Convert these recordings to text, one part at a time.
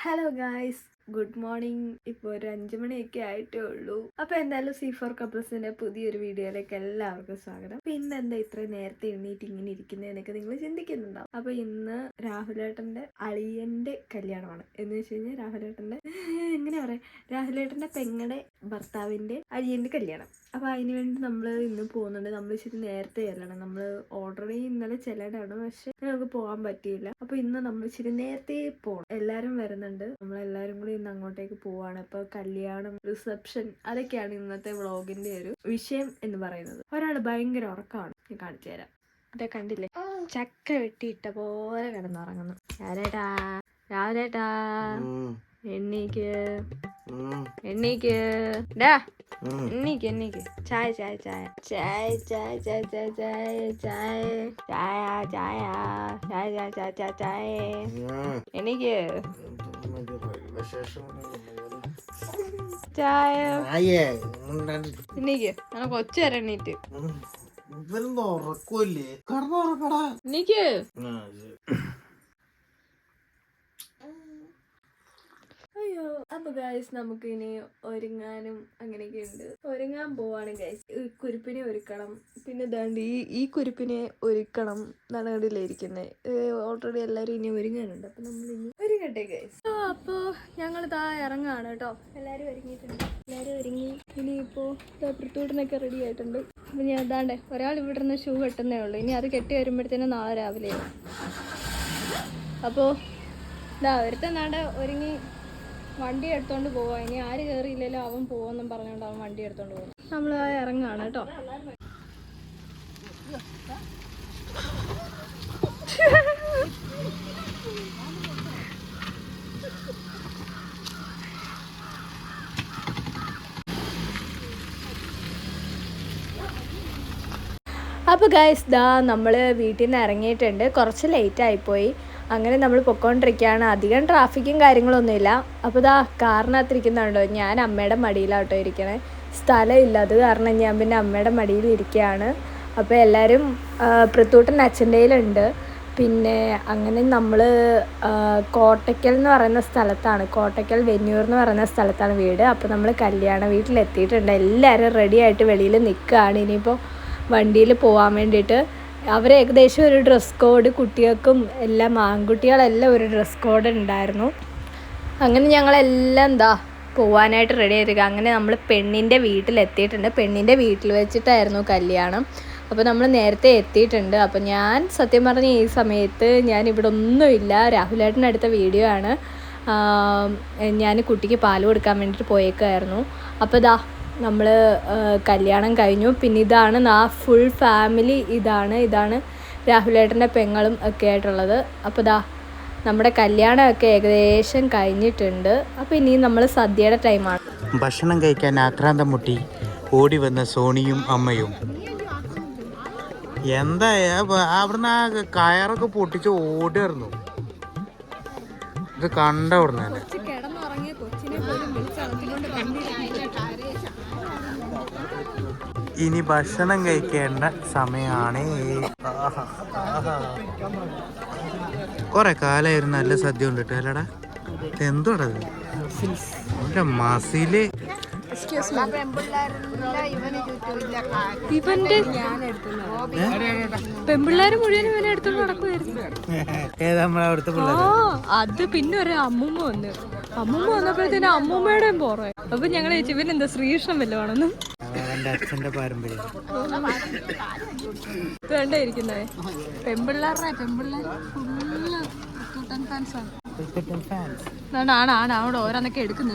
Hello guys, good morning. ഇപ്പോൾ ഒരു 5 മണിയൊക്കെ ആയിട്ടേ ഉള്ളൂ. അപ്പോൾ എന്തായാലും C4 കപ്പിൾസിന്റെ പുതിയൊരു വീഡിയോയിലേക്ക് എല്ലാവർക്കും സ്വാഗതം. പിന്നെ എന്താ ഇത്ര നേരത്തെ എണ്ണീറ്റ് ഇങ്ങനെ ഇരിക്കുന്നതെന്നൊക്കെ നിങ്ങൾ ചിന്തിക്കുന്നുണ്ടാവും. അപ്പോൾ ഇന്ന് രാഹുലേട്ടന്റെ അളിയന്റെ കല്യാണമാണ്. എന്ന് വെച്ച് കഴിഞ്ഞാൽ രാഹുലേട്ടന്റെ എങ്ങനെ പറയാം, രാഹുലേട്ടന്റെ പെങ്ങളുടെ ഭർത്താവിന്റെ അളിയന്റെ കല്യാണം. അപ്പോൾ അതിന് വേണ്ടി നമ്മൾ ഇന്ന് പോകുന്നുണ്ട്. നമ്മൾ ഇച്ചിരി നേരത്തെ ചെല്ലണം. നമ്മൾ ഓൾറെഡി ഇന്നലെ ചെല്ലാനാണ്, പക്ഷെ നമുക്ക് പോകാൻ പറ്റിയില്ല. അപ്പോൾ ഇന്ന് നമ്മൾ ഇച്ചിരി നേരത്തെ പോകണം. എല്ലാവരും വരുന്നുണ്ട്. നമ്മളെല്ലാവരും കൂടി ഇന്ന് അങ്ങോട്ടേക്ക് പോവാണ്. അപ്പോൾ കല്യാണം, റിസപ്ഷൻ, അതൊക്കെയാണ് ഇന്നത്തെ വ്ളോഗിന്റെ ഒരു വിഷയം എന്ന് പറയുന്നത്. ഒരാൾ ഭയങ്കര ഉറക്കമാണ്, ഞാൻ കാണിച്ചു തരാം. ഇതൊക്കെ കണ്ടില്ലേ, ചക്ക വെട്ടിയിട്ട പോലെ കിടന്നുറങ്ങുന്നു. രാവിലേട്ടാ രാവിലേട്ടാ എണ്ണീക്ക് എണ്ണീക്ക് ഡാ എണ്ണീക്ക് എണ്ണീക്ക്. ചായ ചായ ചായ ചായ ചായ ചായ ചായ ചായ ചായ ചായ ചായ ചായ ചായ ചായ ചായ എണ്ണീക്ക് ചായ എണ്ണീക്ക്. അങ്ങനെ കൊച്ചു വരെ എണ്ണീറ്റ് എണ്ണീക്ക്. അയ്യോ. അപ്പൊ ഗൈസ്, നമുക്ക് ഇനി ഒരുങ്ങാനും അങ്ങനെയൊക്കെ ഉണ്ട്. ഒരുങ്ങാൻ പോവാണ് ഗൈസ്. കുരുപ്പിനെ ഒരുക്കണം. പിന്നെ ദാണ്ട് ഈ കുരുപ്പിനെ ഒരുക്കണം എന്നാണ് കണ്ടില്ലായിരിക്കുന്നത്. ഓൾറെഡി എല്ലാവരും ഇനി ഒരുങ്ങാനുണ്ട്. അപ്പൊ നമ്മൾ ഇനി ഒരുങ്ങട്ടെ ഗൈസ്. അപ്പോൾ ഞങ്ങൾ ഇറങ്ങാണ് കേട്ടോ. എല്ലാവരും ഒരുങ്ങിയിട്ടുണ്ട്. എല്ലാവരും ഒരുങ്ങി. ഇനിയിപ്പോൾ പ്രത്തൂട്ടിനൊക്കെ റെഡി ആയിട്ടുണ്ട്. അപ്പൊ ഞാൻ അതാണ്ട് ഒരാൾ ഇവിടെ നിന്ന് ഷൂ കെട്ടുന്നേ ഉള്ളൂ. ഇനി അത് കെട്ടി വരുമ്പോഴത്തേനും നാളെ രാവിലെ. അപ്പോൾ ഒരുത്തന്നാണ്ട് ഒരുങ്ങി വണ്ടി എടുത്തോണ്ട് പോവാ. ഇനി ആര് കയറിയില്ലല്ലോ അവൻ പോവെന്നും പറഞ്ഞോണ്ട് അവൻ വണ്ടി എടുത്തോണ്ട് പോകും. നമ്മൾ ഇറങ്ങാണ് കേട്ടോ. അപ്പോൾ ഗൈസ്, നമ്മൾ വീട്ടിൽ നിന്ന് ഇറങ്ങിയിട്ടുണ്ട്. കുറച്ച് ലേറ്റായിപ്പോയി. അങ്ങനെ നമ്മൾ പൊയ്ക്കൊണ്ടിരിക്കുകയാണ്. അധികം ട്രാഫിക്കും കാര്യങ്ങളൊന്നുമില്ല. അപ്പോൾ കാറിനകത്തിരിക്കുന്നുണ്ടോ, ഞാൻ അമ്മയുടെ മടിയിലാട്ടോ ഇരിക്കണേ. സ്ഥലമില്ല, അത് കാരണം ഞാൻ പിന്നെ അമ്മയുടെ മടിയിൽ ഇരിക്കുകയാണ്. അപ്പോൾ എല്ലാവരും പ്രത്തൂട്ടൻ അച്ഛൻ്റെയിലുണ്ട്. പിന്നെ അങ്ങനെ നമ്മൾ കോട്ടയ്ക്കൽ എന്ന് പറയുന്ന സ്ഥലത്താണ്, കോട്ടയ്ക്കൽ വെന്നൂർ എന്ന് പറയുന്ന സ്ഥലത്താണ് വീട്. അപ്പോൾ നമ്മൾ കല്യാണ വീട്ടിലെത്തിയിട്ടുണ്ട്. എല്ലാവരും റെഡി ആയിട്ട് വെളിയിൽ നിൽക്കുകയാണ്. ഇനിയിപ്പോൾ വണ്ടിയിൽ പോകാൻ വേണ്ടിയിട്ട് അവർ ഏകദേശം ഒരു ഡ്രസ് കോഡ്, കുട്ടികൾക്കും എല്ലാം ആൺകുട്ടികളെല്ലാം ഒരു ഡ്രസ് കോഡ് ഉണ്ടായിരുന്നു. അങ്ങനെ ഞങ്ങളെല്ലാം പോകാനായിട്ട് റെഡി ആയിരിക്കുക. അങ്ങനെ നമ്മൾ പെണ്ണിൻ്റെ വീട്ടിലെത്തിയിട്ടുണ്ട്. പെണ്ണിൻ്റെ വീട്ടിൽ വെച്ചിട്ടായിരുന്നു കല്യാണം. അപ്പോൾ നമ്മൾ നേരത്തെ എത്തിയിട്ടുണ്ട്. അപ്പോൾ ഞാൻ സത്യം പറഞ്ഞ ഈ സമയത്ത് ഞാൻ ഇവിടെ ഒന്നുമില്ല. രാഹുലേട്ടനടുത്ത വീഡിയോ ആണ്. ഞാൻ കുട്ടിക്ക് പാല് കൊടുക്കാൻ വേണ്ടിയിട്ട് പോയേക്കായിരുന്നു. അപ്പോൾ നമ്മൾ കല്യാണം കഴിഞ്ഞു. പിന്നെ ഇതാണ് ഫുൾ ഫാമിലി. ഇതാണ് രാഹുലേട്ടൻ്റെ പെങ്ങളും ഒക്കെ ആയിട്ടുള്ളത്. അപ്പോൾ നമ്മുടെ കല്യാണമൊക്കെ ഏകദേശം കഴിഞ്ഞിട്ടുണ്ട്. അപ്പോൾ ഇനി നമ്മൾ സദ്യയുടെ ടൈമാണ്. ഭക്ഷണം കഴിക്കാൻ ആക്രാന്തം മുട്ടി ഓടി വന്ന സോണിയും അമ്മയും. എന്താ അവിടുന്ന് ആ കയറൊക്കെ പൊട്ടിച്ച് ഓടിയായിരുന്നു. ഇത് കണ്ട അവിടുന്ന് തന്നെ. ഇനി ഭക്ഷണം കഴിക്കേണ്ട സമയമാണ്. കൊറേ കാലായിരുന്നു നല്ല സദ്യ കൊണ്ടിട്ട് അല്ലടാ. എന്തോടാ മസില്. ഇവന്റെ പെമ്പിള്ളേര് മുഴുവൻ ഇവനെ എടുത്തോണ്ട് നടക്കുമായിരുന്നു. അത് പിന്നെ ഒരു അമ്മൂമ്മ വന്നപ്പോഴത്തേനും അമ്മൂമ്മയുടെ പോറേ. അപ്പൊ ഞങ്ങൾ ചോദിച്ചു ഇവനെന്താ ശ്രീകൃഷ്ണൻ വല്ലതാണെന്നും. അച്ഛന്റെ പാരമ്പര്യം വേണ്ടായിരിക്കുന്നേ. പെമ്പിള്ളേരുടെ അവിടെ ഓരോന്നൊക്കെ എടുക്കുന്നു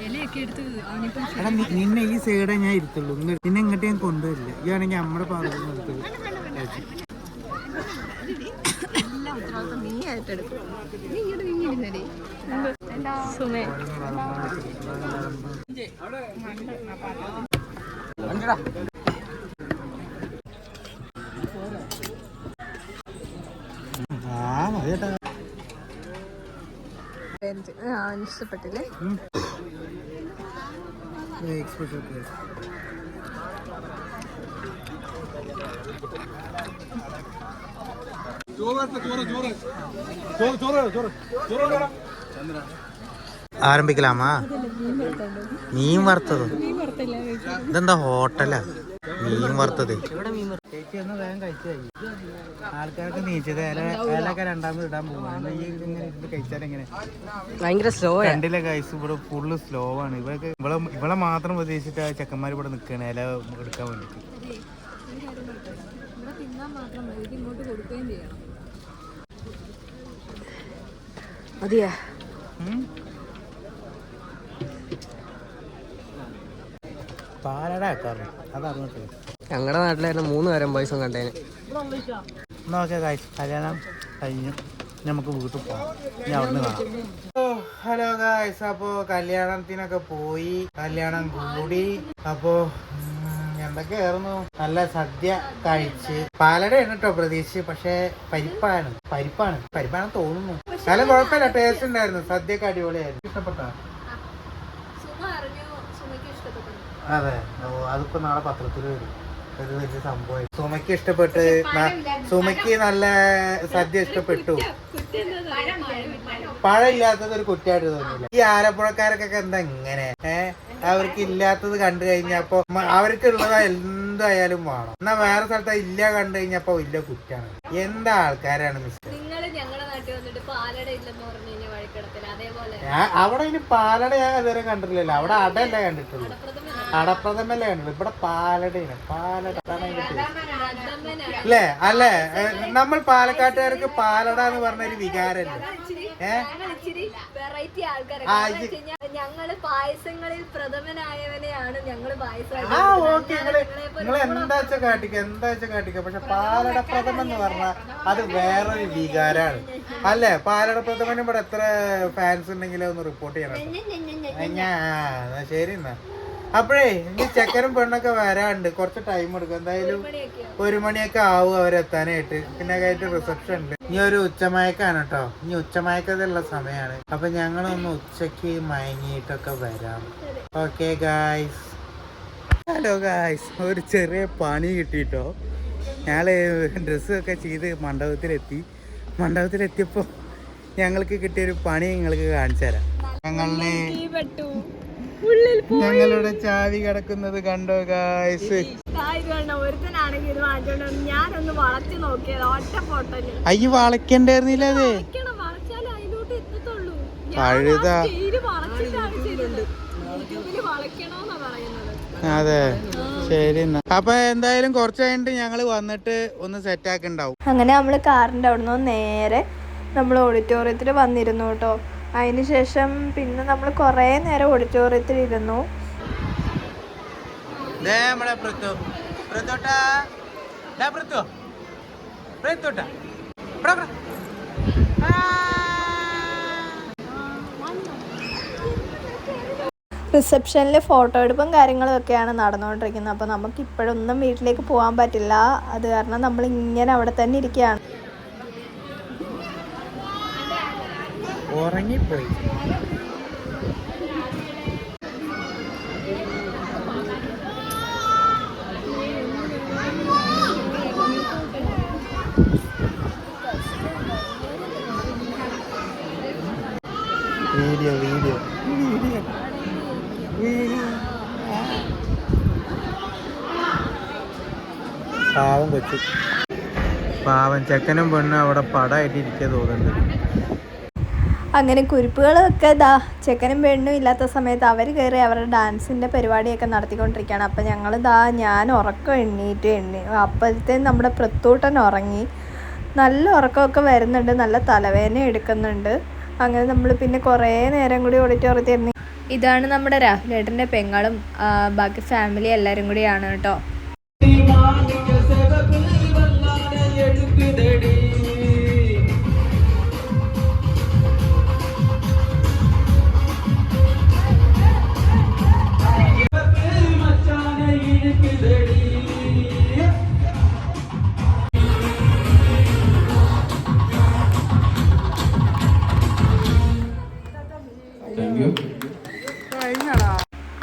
ഇലയൊക്കെ എടുത്ത്. നിന്നെ ഈ സൈഡേ ഞാൻ ഇരുത്തുള്ളൂ. നിന്നെ ഇങ്ങോട്ട് ഞാൻ കൊണ്ടുവരില്ല. ഈ ആണെങ്കിൽ നമ്മുടെ പാർട്ടി നീ ആയിട്ടെടുക്കും. നീ ഇങ്ങോട്ട് നീങ്ങിയിരുന്നേ സുമേ. ഇഷ്ടപ്പെട്ടില്ലേ? ചോറ് ചോറ് ചോറ് ചോറ് ചോറ് ചോറ് ചോറ് ആരംഭിക്കലാമാ? മീൻ വറുത്തത്? ഇതെന്താ ഹോട്ടലാ? മീൻ വറുത്തത്. ആൾക്കാർക്ക് നീച്ചത് ഇലൊക്കെ രണ്ടാമത് ഇടാൻ പോകും. കഴിച്ചാൽ എങ്ങനെ? ഭയങ്കര സ്ലോ. രണ്ടിലെ കൈസ് ഇവിടെ ഫുള്ള് സ്ലോ ആണ്. ഇവിടെ മാത്രം പ്രതീക്ഷിച്ചിട്ട് ചെക്കന്മാർ ഇവിടെ നിൽക്കുകയാണ് ഇല എടുക്കാൻ വേണ്ടിട്ട്. മതിയാ? പാലട ആക്കാറ് അതറിഞ്ഞിട്ട് ഞങ്ങളുടെ നാട്ടിലായിരുന്നു 3 നേരം പായസം കണ്ടേന്. ഓക്കെ ഗൈസ്, കല്യാണം കഴിഞ്ഞു, നമുക്ക് വീട്ടിൽ പോകാം. ഇനി അവിടുന്ന് കാണാം. ഹലോ ഗൈസ്, അപ്പോ കല്യാണത്തിനൊക്കെ പോയി, കല്യാണം കൂടി. അപ്പോ എന്തൊക്കെയായിരുന്നു? നല്ല സദ്യ കഴിച്ച്. പാലടയാണ് കേട്ടോ പ്രതീക്ഷിച്ച്, പക്ഷെ പരിപ്പാണ് തോന്നുന്നു. നല്ല കുഴപ്പമില്ല, ടേസ്റ്റ് ഉണ്ടായിരുന്നു. സദ്യയൊക്കെ അടിപൊളിയായിരുന്നു. ഇഷ്ടപ്പെട്ടോ? അതെ, അതിപ്പോ നാളെ പത്രത്തിൽ വരും. ഒരു വലിയ സംഭവം. സുമയ്ക്ക് ഇഷ്ടപ്പെട്ട്, സുമയ്ക്ക് നല്ല സദ്യ ഇഷ്ടപ്പെട്ടു. പഴമില്ലാത്തത് ഒരു കുറ്റമായിട്ട് തോന്നിയില്ല. ഈ ആലപ്പുഴക്കാരൊക്കെ എന്താ ഇങ്ങനെ? അവർക്ക് ഇല്ലാത്തത് കണ്ടു കഴിഞ്ഞപ്പോ അവർക്ക് ഉള്ളത് എന്തായാലും വേണം. എന്നാ വേറെ സ്ഥലത്ത് ഇല്ല കണ്ടു കഴിഞ്ഞപ്പോ വലിയ കുറ്റാണ്. എന്താ ആൾക്കാരാണ് മിസ്റ്റർ. അവിടെ ഇനി പാലട ഞാൻ ഇതുവരെ കണ്ടിട്ടില്ലല്ലോ. അവിടെ അടയല്ലേ കണ്ടിട്ടുള്ളൂ, അടപ്രഥമല്ലേ കണ്ടിട്ടുള്ളൂ. ഇവിടെ പാലടയാണ്. പാലട അല്ലേ? അല്ലേ, നമ്മൾ പാലക്കാട്ടുകാർക്ക് പാലട എന്ന് പറഞ്ഞൊരു വികാരല്ലേ? ഞങ്ങള് പായസങ്ങളിൽ പ്രഥമനായവനെയാണ് ഞങ്ങള് പായസം. ആ ഓക്കെ, നിങ്ങൾ എന്താച്ച കാട്ടിക്ക. പക്ഷെ പാലട പ്രഥമൻ എന്ന് പറഞ്ഞാൽ അത് വേറൊരു വികാരാണ് അല്ലേ? പാലട പ്രഥമനും ഇവിടെ എത്ര ഫാൻസ് ഉണ്ടെങ്കിലും ഒന്ന് റിപ്പോർട്ട് ചെയ്യണം. ശരി എന്നാ. അപ്പോഴേ ഇനി ചെക്കനും പെണ്ണൊക്കെ വരാണ്ട്, കുറച്ച് ടൈം എടുക്കും. എന്തായാലും 1 മണിയൊക്കെ ആവും അവരെത്താനായിട്ട്. പിന്നെ ആയിട്ട് റിസപ്ഷൻ ഉണ്ട്. ഇനി ഒരു ഉച്ചമയക്കാണ് കേട്ടോ. ഇനി ഉച്ചമയക്കതുള്ള സമയമാണ്. അപ്പൊ ഞങ്ങളൊന്ന് ഉച്ചക്ക് മയങ്ങിയിട്ടൊക്കെ വരാം. Okay guys. ഹലോ ഗായ്സ്, ഒരു ചെറിയ പണി കിട്ടിട്ടോ. ഞങ്ങള് ഡ്രസ്സൊക്കെ ചെയ്ത് മണ്ഡപത്തിലെത്തിയപ്പോ ഞങ്ങൾക്ക് കിട്ടിയൊരു പണി നിങ്ങൾക്ക് കാണിച്ചു തരാം. ഞങ്ങളുടെ ചാവി കിടക്കുന്നത് കണ്ടോ ഗായ്സ്? അയ്യ വളയ്ക്കണ്ടായിരുന്നില്ല അത്. കഴുത. അതെ, ശരി എന്നാ. അപ്പൊ എന്തായാലും കുറച്ച് കഴിഞ്ഞിട്ട് ഞങ്ങള് വന്നിട്ട് ഒന്ന് സെറ്റ് ആക്കിണ്ടാവും. അങ്ങനെ നമ്മള് കാറിന്റെ അവിടുന്ന് നേരെ നമ്മൾ ഓഡിറ്റോറിയത്തിൽ വന്നിരുന്നു കേട്ടോ. അതിന് ശേഷം പിന്നെ നമ്മൾ കുറേ നേരം ഓഡിറ്റോറിയത്തിൽ ഇരുന്നു. റിസപ്ഷനിൽ ഫോട്ടോ എടുപ്പും കാര്യങ്ങളും ഒക്കെയാണ് നടന്നുകൊണ്ടിരിക്കുന്നത്. അപ്പോൾ നമുക്ക് ഇപ്പോഴൊന്നും വീട്ടിലേക്ക് പോകാൻ പറ്റില്ല. അത് കാരണം നമ്മൾ ഇങ്ങനെ അവിടെ തന്നെ ഇരിക്കുകയാണ്. ഉറങ്ങിപ്പോയി. വീഡിയോ പാവം കൊച്ചു, പാവം ചെക്കനും പെണ്ണും അവിടെ പടമായിട്ട് ഇരിക്കുക തോന്നുന്നുണ്ട്. അങ്ങനെ കുരിപ്പുകളൊക്കെ ചെക്കനും പെണ്ണും ഇല്ലാത്ത സമയത്ത് അവർ കയറി അവരുടെ ഡാൻസിൻ്റെ പരിപാടിയൊക്കെ നടത്തിക്കൊണ്ടിരിക്കുകയാണ്. അപ്പം ഞങ്ങൾ ഞാൻ ഉറക്കം എണ്ണീറ്റ് അപ്പോഴത്തേനും നമ്മുടെ പ്രത്തൂട്ടൻ ഉറങ്ങി. നല്ല ഉറക്കമൊക്കെ വരുന്നുണ്ട്, നല്ല തലവേദന എടുക്കുന്നുണ്ട്. അങ്ങനെ നമ്മൾ പിന്നെ കുറേ നേരം കൂടി ഓഡിറ്റോറിയത്തിൽ ഇരുന്ന്. ഇതാണ് നമ്മുടെ രാഹുലേട്ടൻ്റെ പെങ്ങളും ബാക്കി ഫാമിലി എല്ലാവരും കൂടിയാണ് കേട്ടോ.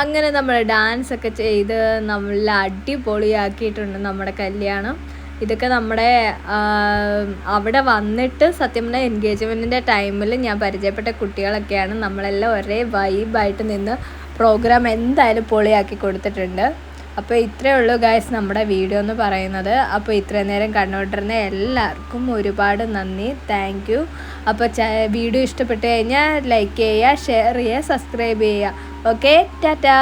അങ്ങനെ നമ്മൾ ഡാൻസ് ഒക്കെ ചെയ്ത് നല്ല അടിപൊളിയാക്കിയിട്ടുണ്ട് നമ്മുടെ കല്യാണം. ഇതൊക്കെ നമ്മുടെ അവിടെ വന്നിട്ട് സത്യം പറഞ്ഞാൽ എൻഗേജ്മെൻറ്റിൻ്റെ ടൈമിൽ ഞാൻ പരിചയപ്പെട്ട കുട്ടികളൊക്കെയാണ്. നമ്മളെല്ലാം ഒരേ വൈബായിട്ട് നിന്ന് പ്രോഗ്രാം എന്തായാലും പൊളിയാക്കി കൊടുത്തിട്ടുണ്ട്. അപ്പോൾ ഇത്രയേ ഉള്ളൂ ഗൈസ് നമ്മുടെ വീഡിയോ എന്ന് പറയുന്നത്. അപ്പോൾ ഇത്രയും നേരം കണ്ടുകൊണ്ടിരുന്ന എല്ലാവർക്കും ഒരുപാട് നന്ദി, താങ്ക് യു. അപ്പോൾ വീഡിയോ ഇഷ്ടപ്പെട്ട് കഴിഞ്ഞാൽ ലൈക്ക് ചെയ്യുക, ഷെയർ ചെയ്യുക, സബ്സ്ക്രൈബ് ചെയ്യുക. ഓക്കെ, ടാറ്റാ.